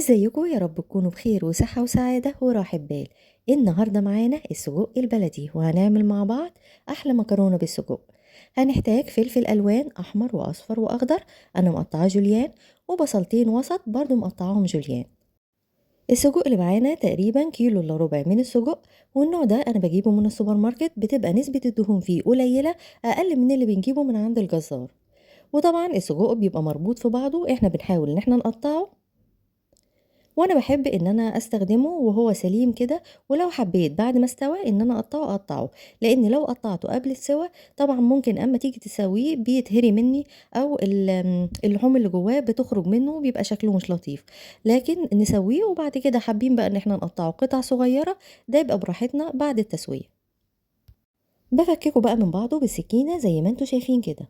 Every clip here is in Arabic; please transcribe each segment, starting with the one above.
ازيكم؟ يا رب تكونوا بخير وصحة وسعادة وراحة بال. النهاردة معانا السجق البلدي وهنعمل مع بعض أحلى مكرونة بالسجق. هنحتاج فلفل ألوان أحمر وأصفر وأخضر، أنا مقطعاه جوليان، وبصلتين وسط برضو مقطعاهم جوليان. السجق اللي معانا تقريبا كيلو الا ربع من السجق، والنوع ده أنا بجيبه من السوبر ماركت، بتبقى نسبة الدهون فيه قليلة، أقل من اللي بنجيبه من عند الجزار. وطبعا السجق بيبقى مربوط في بعضه، احنا بنحاول ان احنا نقطعه، وانا بحب ان انا استخدمه وهو سليم كده. ولو حبيت بعد ما استوى ان انا اقطعه، لان لو قطعته قبل السوى طبعا ممكن اما تيجي تسويه بيتهري مني، او اللحوم اللي جواه بتخرج منه، بيبقى شكله مش لطيف. لكن نسويه وبعد كده حابين بقى ان احنا نقطعه قطع صغيرة، ده يبقى براحتنا بعد التسوية. بفككه بقى من بعضه بالسكينة زي ما انتوا شايفين كده.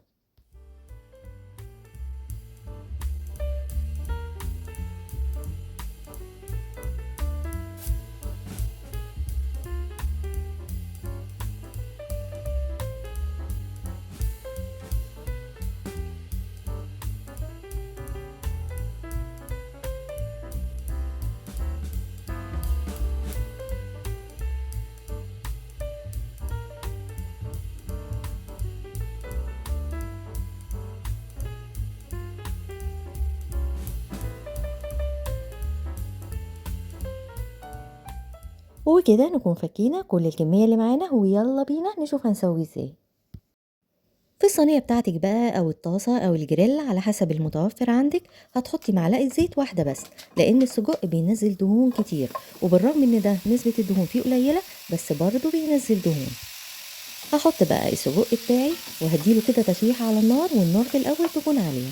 وكده نكون فكينا كل الكمية اللي معانا، ويلا بينا نشوف هنسوي ازاي. في الصينية بتاعتك بقى أو الطاسة أو الجريل على حسب المتوفر عندك، هتحطي معلقة زيت واحدة بس، لأن السجق بينزل دهون كتير، وبالرغم إن ده نسبة الدهون فيه قليلة بس برضه بينزل دهون. هحط بقى السجق بتاعي وهديله كده تشويحة على النار، والنار في الأول تكون عالية.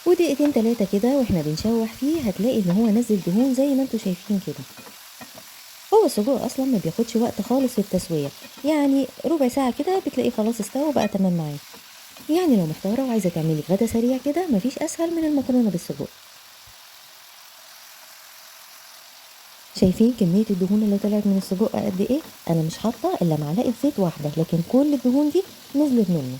ودقيقتين تلاتة كده واحنا بنشوح فيه، هتلاقي ان هو نزل دهون زي ما انتوا شايفين كده. هو السجق اصلا ما بياخدش وقت خالص في التسوية، يعني ربع ساعة كده بتلاقيه خلاص استوى بقى تمام معاك. يعني لو محتارة وعايزة تعملي غدا سريع كده، مفيش اسهل من المكرونة بالسجق. شايفين كمية الدهون اللي طلعت من السجق قد ايه؟ انا مش حاطة الا معلقة زيت واحدة، لكن كل الدهون دي نزلت منه.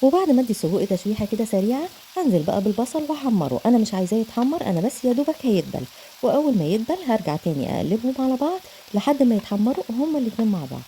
وبعد ما ادي السجق تشويحة كده سريعة، هنزل بقى بالبصل واحمره، انا مش عايزاه يتحمر، انا بس يا دوبك هيدبل. واول ما يدبل هرجع تاني اقلبهم على بعض لحد ما يتحمروا هما الاتنين مع بعض.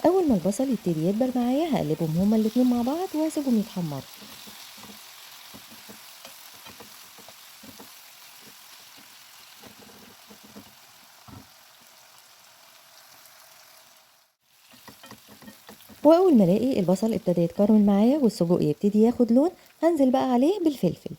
اول ما البصل يبتدي يدبل معايا، هقلبهم هما الاتنين مع بعض وهسيبهم يتحمروا. واول ما الاقي البصل ابتدى يتكرمل معايا والسجق يبتدي ياخد لون، هنزل بقى عليه بالفلفل.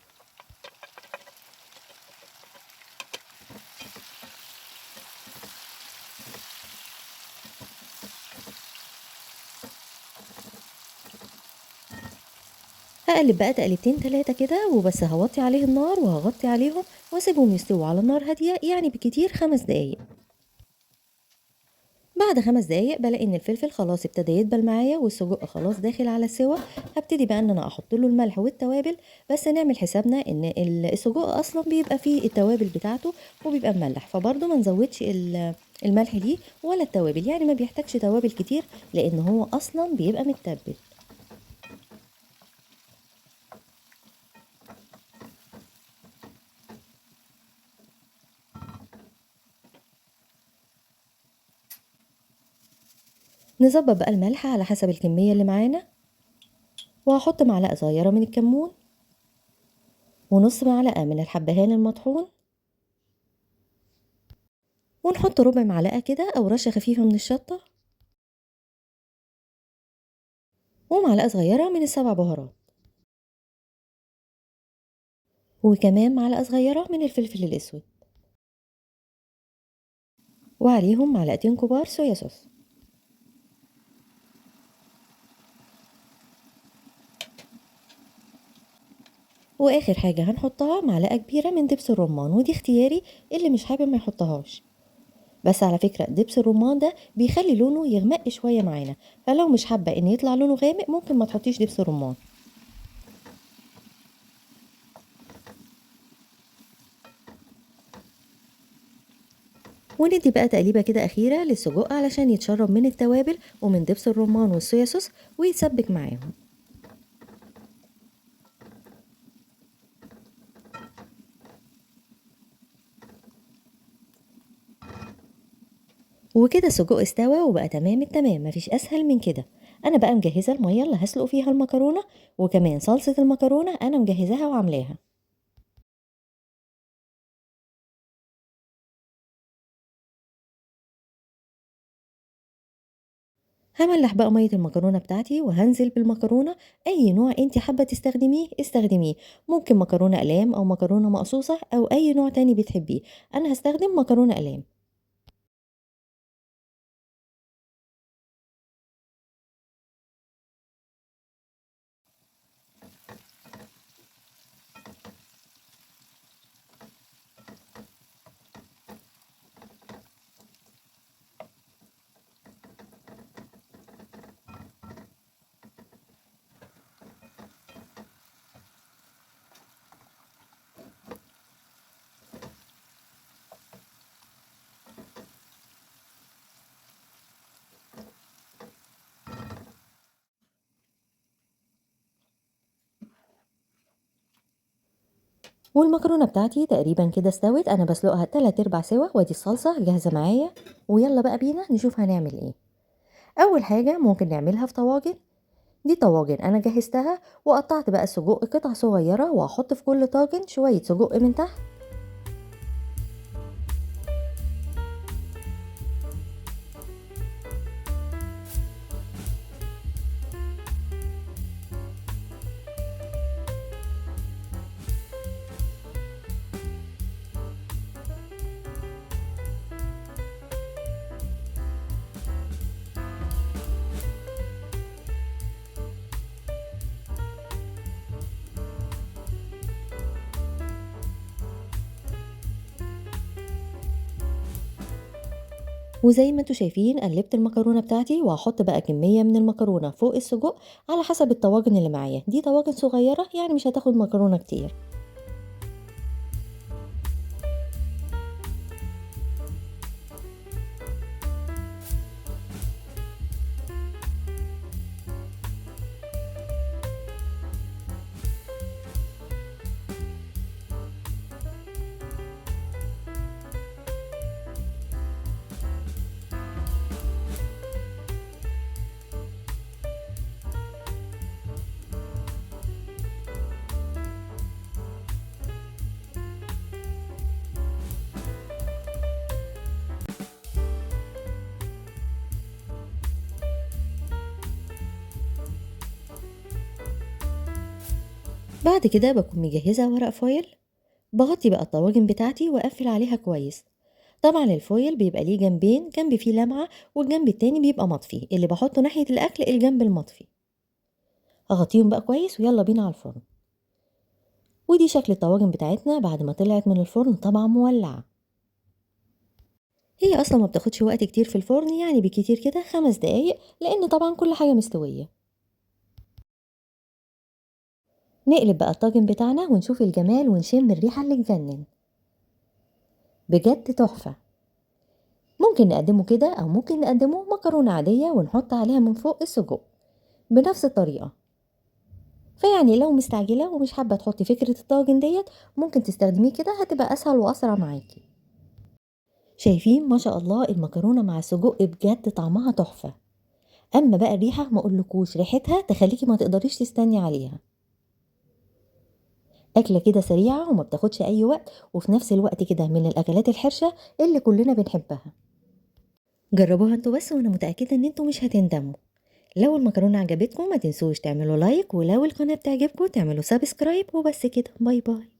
هقلب بقى تقلبتين تلاتة كده وبس، هوطي عليه النار وهغطي عليهم واسيبهم يستووا على نار هادية، يعني بكتير 5 دقايق. بعد 5 دقايق بلاقي ان الفلفل خلاص ابتدى يدبل معايا والسجق خلاص داخل على السوا. هبتدي بقى ان انا احط له الملح والتوابل، بس نعمل حسابنا ان السجق اصلا بيبقى فيه التوابل بتاعته وبيبقى مملح، فبرضه ما نزودش الملح ليه ولا التوابل، يعني ما بيحتاجش توابل كتير لان هو اصلا بيبقى متبل. نظبط بقى الملح على حسب الكمية اللي معانا، وهحط معلقة صغيرة من الكمون ونص معلقة من الحبهان المطحون، ونحط ربع معلقة كده أو رشة خفيفة من الشطة، ومعلقة صغيرة من السبع بهارات، وكمان معلقة صغيرة من الفلفل الأسود، وعليهم معلقتين كبار صويا صوص. واخر حاجة هنحطها معلقة كبيرة من دبس الرمان، ودي اختياري، اللي مش حابب ما يحطهاش. بس على فكرة دبس الرمان ده بيخلي لونه يغمق شوية معانا، فلو مش حابة ان يطلع لونه غامق ممكن ما تحطيش دبس الرمان. وندي بقى تقليبة كده أخيرة للسجق علشان يتشرب من التوابل ومن دبس الرمان والصويا صوص ويتسبك معاهم. وكده السجق استوى وبقى تمام التمام، مفيش اسهل من كده. انا بقى مجهزه الميه اللي هسلق فيها المكرونه، وكمان صلصه المكرونه انا مجهزاها وعاملاها. هملح بقى ميه المكرونه بتاعتي وهنزل بالمكرونه. اي نوع انت حابه تستخدميه استخدميه، ممكن مكرونه اقلام او مكرونه مقصوصه او اي نوع تاني بتحبيه. انا هستخدم مكرونه اقلام. والمكرونه بتاعتي تقريبا كده استوت، انا بسلقها 3 ارباع سوا، وادي الصلصه جاهزه معايا. ويلا بقى بينا نشوف هنعمل ايه. اول حاجه ممكن نعملها في طواجن. دي طواجن انا جهزتها، وقطعت بقى السجق قطع صغيرة، وهحط في كل طاجن شوية سجق من تحت. وزي ما انتوا شايفين قلبت المكرونة بتاعتي، وهحط بقى كمية من المكرونة فوق السجق على حسب الطواجن اللي معايا. دي طواجن صغيرة يعني مش هتاخد مكرونة كتير. بعد كده بكون مجهزة ورق فويل، بغطي بقى الطواجن بتاعتي واقفل عليها كويس. طبعا الفويل بيبقى ليه جنبين، جنب فيه لمعة والجنب التاني بيبقى مطفي، اللي بحطه ناحية الأكل الجنب المطفي. هغطيهم بقى كويس ويلا بينا على الفرن. ودي شكل الطواجن بتاعتنا بعد ما طلعت من الفرن، طبعا مولعة. هي أصلا ما بتاخدش وقت كتير في الفرن، يعني بكتير كده 5 دقايق، لأن طبعا كل حاجة مستوية. نقلب بقى الطاجن بتاعنا ونشوف الجمال ونشم الريحة اللي تجنن. بجد تحفة. ممكن نقدمه كده أو ممكن نقدمه مكرونة عادية ونحط عليها من فوق السجق بنفس الطريقة. فيعني لو مستعجلة ومش حابة تحطي فكرة الطاجن ديت، ممكن تستخدميه كده، هتبقى أسهل وأسرع معاكي. شايفين ما شاء الله المكرونة مع السجق بجد طعمها تحفة. أما بقى الريحة ما أقولكوش ريحتها تخليكي ما تقدريش تستني عليها. أكلة كده سريعة وما بتاخدش أي وقت، وفي نفس الوقت كده من الأكلات الحرشة اللي كلنا بنحبها. جربوها انتوا بس وأنا متأكدة إن انتوا مش هتندموا. لو المكرونة عجبتكم ما تنسوش تعملوا لايك، ولو القناة بتعجبكم تعملوا سبسكرايب، وبس كده، باي باي.